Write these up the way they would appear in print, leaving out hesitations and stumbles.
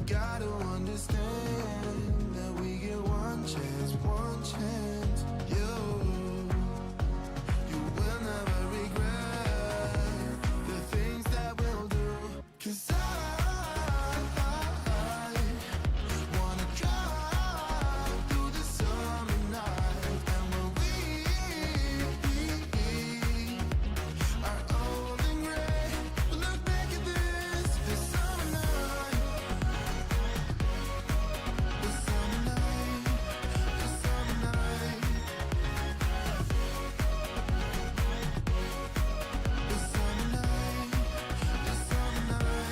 gotta understand that we get one chance, one chance. You will never regret the things that we'll do. 'Cause I wanna drive through the summer night, and when we are old and gray, we'll look back at this summer night, this summer night, this summer night, this summer night, this summer night.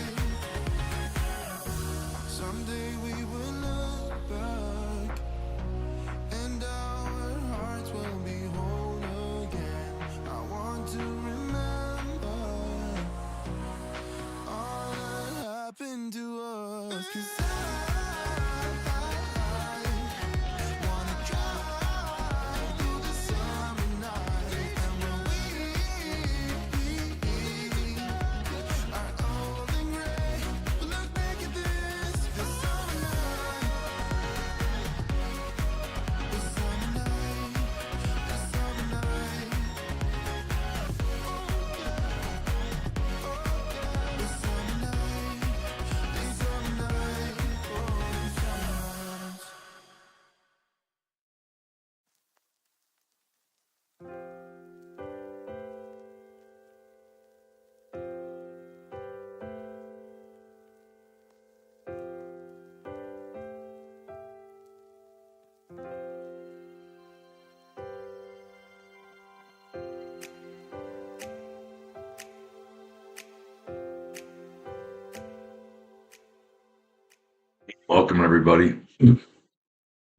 Someday we will look back, and our hearts will be whole again. I want to remember all that happened to us. 'Cause I wanna drive through the summer night, and when we are old and gray, we'll look back at this summer night, this summer night, this summer night. This summer night, this summer night, oh, this summer night. Welcome, everybody.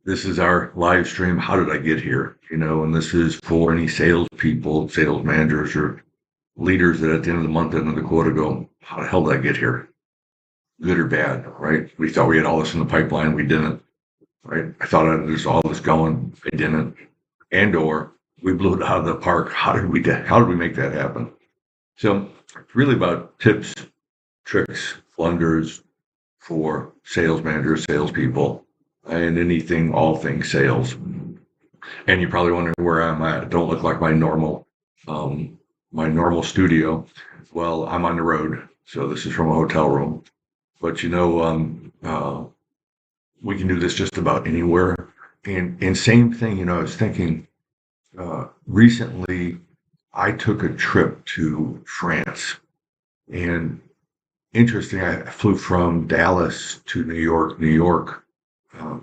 This is our live stream. How did I get here? And this is for any salespeople, sales managers, or leaders that at the end of the month, end of the quarter go, how the hell did I get here? Good or bad, right? We thought we had all this in the pipeline. We didn't, right? I thought there's all this going. I didn't. Or we blew it out of the park. How did we make that happen? So it's really about tips, tricks, blunders for sales managers, salespeople, and all things sales. And you're probably wondering where I'm at. It don't look like my normal studio. Well, I'm on the road, so this is from a hotel room. But we can do this just about anywhere. And same thing, I was thinking recently I took a trip to France, and interesting, I flew from Dallas to New York,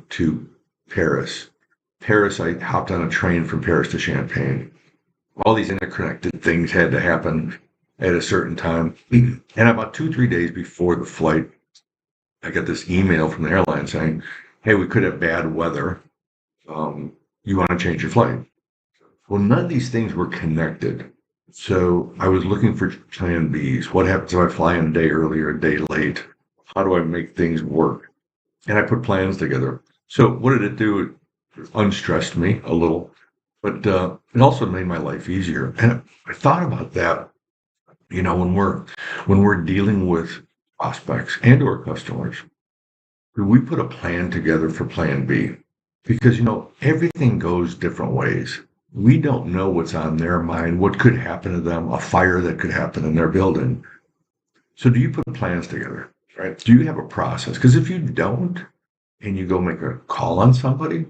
to Paris. I hopped on a train from Paris to Champagne. All these interconnected things had to happen at a certain time. And about 2-3 days before the flight, I got this email from the airline saying, hey, we could have bad weather. You want to change your flight? Well, none of these things were connected. So I was looking for plan Bs. What happens if I fly in a day early or a day late? How do I make things work? And I put plans together. So what did it do? It unstressed me a little, but it also made my life easier. And I thought about that, when we're dealing with prospects and or customers, we put a plan together for plan B, because everything goes different ways. We don't know what's on their mind, what could happen to them, a fire that could happen in their building. So do you put plans together, right? Do you have a process? Because if you don't, and you go make a call on somebody,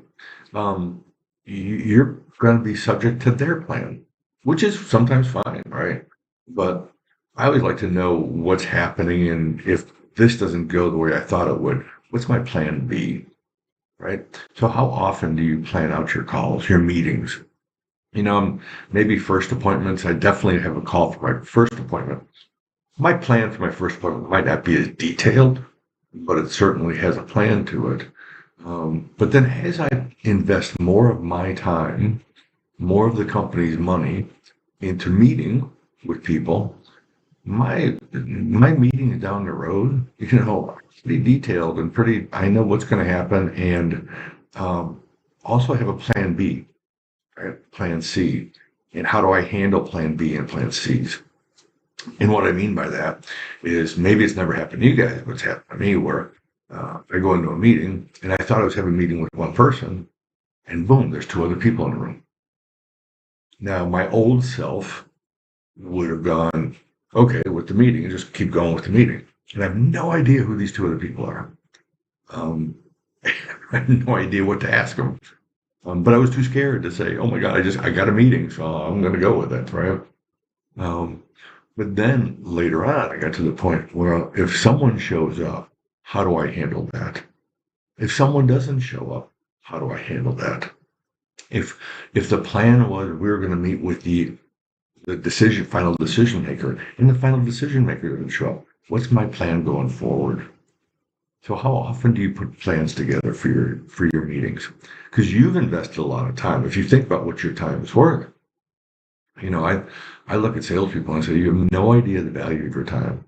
you're going to be subject to their plan, which is sometimes fine, right? But I always like to know what's happening, and if this doesn't go the way I thought it would, what's my plan B, right? So how often do you plan out your calls, your meetings? Maybe first appointments. I definitely have a call for my first appointment. My plan for my first appointment might not be as detailed, but it certainly has a plan to it. But then as I invest more of my time, more of the company's money into meeting with people, my meeting down the road, pretty detailed and I know what's going to happen, and also have a plan B, right? Plan C, and how do I handle plan B and plan C's? And what I mean by that is maybe it's never happened to you guys, but it's happened to me where I go into a meeting and I thought I was having a meeting with one person, and boom, there's two other people in the room. Now, my old self would have gone, okay, with the meeting and just keep going with the meeting. And I have no idea who these two other people are. I have no idea what to ask them. But I was too scared to say, oh my God, I got a meeting, so I'm going to go with it, right? But then later on, I got to the point where if someone shows up, how do I handle that? If someone doesn't show up, how do I handle that? If the plan was we were going to meet with the final decision maker, and the final decision maker doesn't show up, what's my plan going forward? So how often do you put plans together for your meetings? Because you've invested a lot of time. If you think about what your time is worth, I look at salespeople and I say, you have no idea the value of your time.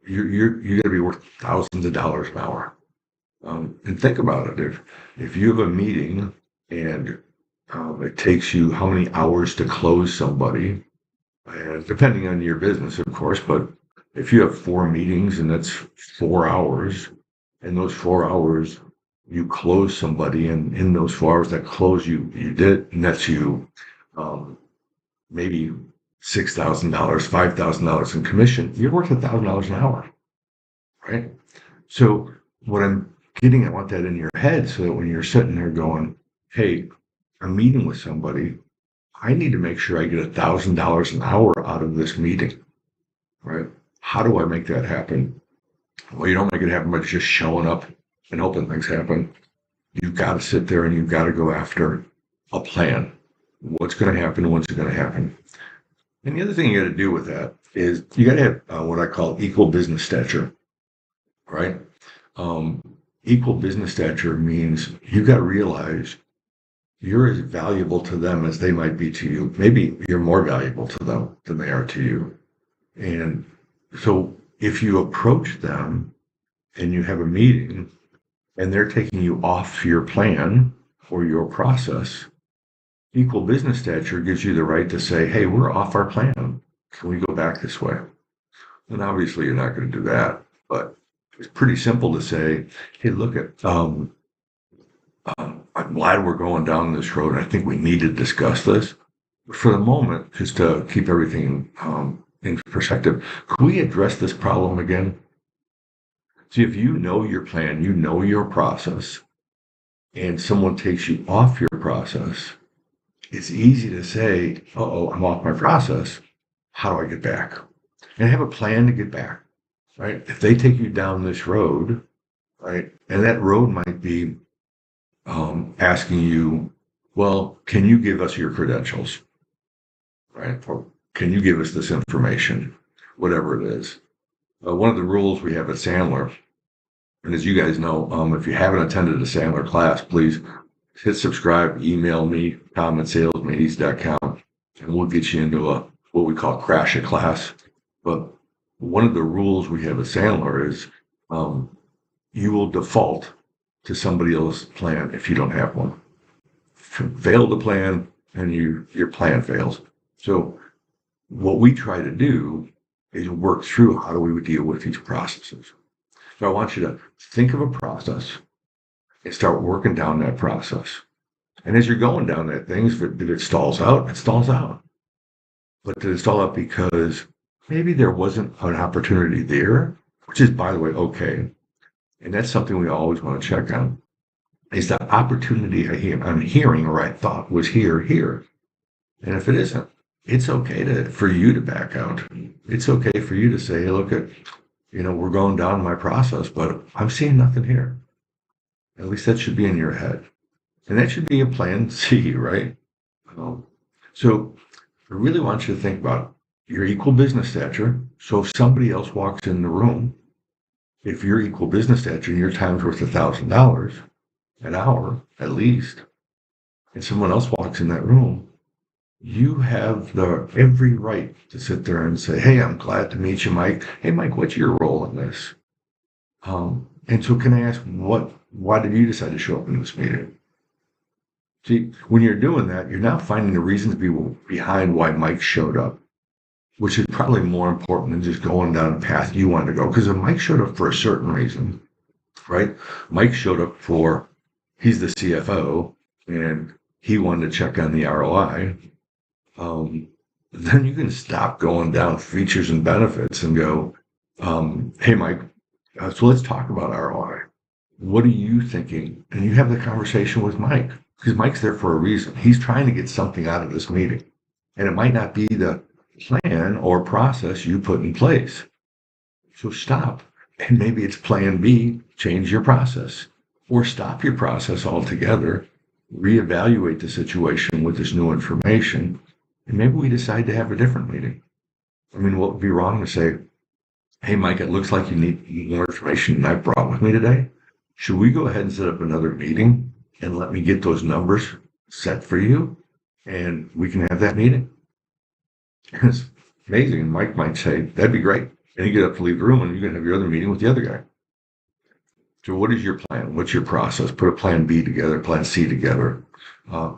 You're going to be worth thousands of dollars an hour. And think about it. If you have a meeting and it takes you how many hours to close somebody, and depending on your business, of course, but if you have 4 meetings and that's 4 hours, and those 4 hours you close somebody, and in those 4 hours that close you did nets you maybe $6,000, $5,000 in commission, you're worth $1,000 an hour, right? So what I'm getting, I want that in your head so that when you're sitting there going, hey, I'm meeting with somebody, I need to make sure I get $1,000 an hour out of this meeting, right? How do I make that happen? Well, you don't make it happen by just showing up and hoping things happen. You've got to sit there and you've got to go after a plan. What's going to happen? When's it going to happen? And the other thing you got to do with that is you got to have what I call equal business stature, right? Equal business stature means you got to realize you're as valuable to them as they might be to you. Maybe you're more valuable to them than they are to you. And so if you approach them and you have a meeting and they're taking you off your plan or your process, equal business stature gives you the right to say, hey, we're off our plan. Can we go back this way? And obviously you're not going to do that, but it's pretty simple to say, hey, look at, I'm glad we're going down this road. I think we need to discuss this. But for the moment, just to keep everything in perspective, could we address this problem again? See, if you know your plan, you know your process, and someone takes you off your process, it's easy to say, uh-oh, I'm off my process. How do I get back? And have a plan to get back, right? If they take you down this road, right, and that road might be asking you, well, can you give us your credentials, right? Or can you give us this information, whatever it is. One of the rules we have at Sandler, and as you guys know, if you haven't attended a Sandler class, please hit subscribe, email me, tom@salesmeetings.com, and we'll get you into what we call crash a class. But one of the rules we have at Sandler is you will default to somebody else's plan if you don't have one. Fail the plan and your plan fails. So what we try to do is work through how do we deal with these processes. So I want you to think of a process and start working down that process. And as you're going down that thing, if it stalls out, it stalls out. But did it stall out because maybe there wasn't an opportunity there, which is, by the way, okay. And that's something we always want to check on. Is that opportunity I'm hearing or I thought was here? And if it isn't, it's okay for you to back out. It's okay for you to say, hey, look we're going down my process, but I'm seeing nothing here. At least that should be in your head. And that should be a plan C, right? So I really want you to think about your equal business stature. So if somebody else walks in the room, if you're equal business stature and your time's worth $1,000 an hour at least, and someone else walks in that room, you have every right to sit there and say, hey, I'm glad to meet you, Mike. Hey, Mike, what's your role in this? And so can I ask, why did you decide to show up in this meeting? See, when you're doing that, you're now finding the reasons behind why Mike showed up, which is probably more important than just going down the path you want to go. Because if Mike showed up for a certain reason, right? Mike showed up he's the CFO, and he wanted to check on the ROI. Then you can stop going down features and benefits and go, hey, Mike, so let's talk about ROI. What are you thinking? And you have the conversation with Mike, because Mike's there for a reason. He's trying to get something out of this meeting. And it might not be the plan or process you put in place. So stop. And maybe it's plan B, change your process, or stop your process altogether, reevaluate the situation with this new information, and maybe we decide to have a different meeting. I mean, what would be wrong to say, hey, Mike, it looks like you need more information than I brought with me today. Should we go ahead and set up another meeting and let me get those numbers set for you? And we can have that meeting. It's amazing. Mike might say, that'd be great. And you get up to leave the room and you're going to have your other meeting with the other guy. So what is your plan? What's your process? Put a plan B together, plan C together.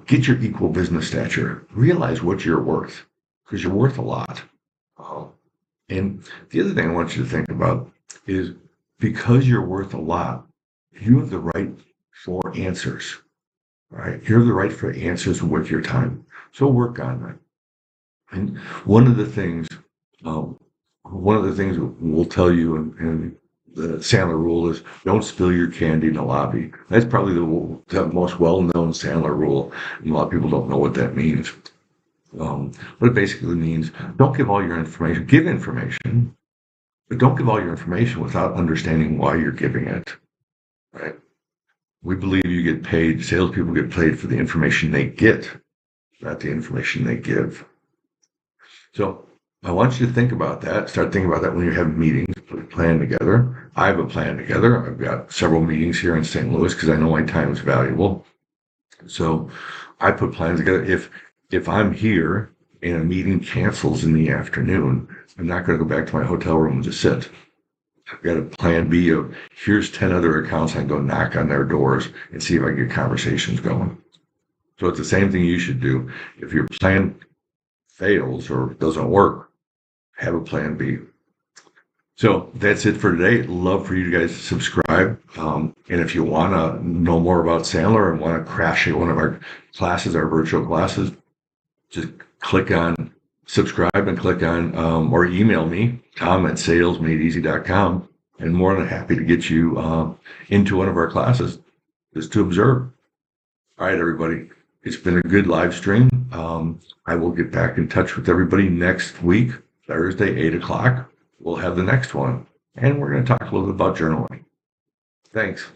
Get your equal business stature. Realize what you're worth, because you're worth a lot. And the other thing I want you to think about is, because you're worth a lot, you have the right for answers, right? You have the right for answers with your time. So work on that. And one of the things we'll tell you in the Sandler rule is, don't spill your candy in the lobby. That's probably the most well-known Sandler rule, and a lot of people don't know what that means. What it basically means, don't give all your information. Give information, but don't give all your information without understanding why you're giving it, right? We believe you get paid, salespeople get paid for the information they get, not the information they give. So I want you to think about that. Start thinking about that when you're having meetings. Put a plan together. I have a plan together. I've got several meetings here in St. Louis because I know my time is valuable. So I put plans together. If I'm here and a meeting cancels in the afternoon, I'm not going to go back to my hotel room and just sit. I've got a plan B of, here's 10 other accounts. I can go knock on their doors and see if I can get conversations going. So it's the same thing you should do. If your plan fails or doesn't work, have a plan B. So that's it for today. Love for you guys to subscribe. And if you want to know more about Sandler and want to crash one of our classes, our virtual classes, just click on subscribe and click on or email me, tom@salesmadeeasy.com, and more than happy to get you into one of our classes just to observe. All right, everybody. It's been a good live stream. I will get back in touch with everybody next week, Thursday, 8 o'clock. We'll have the next one. And we're going to talk a little bit about journaling. Thanks.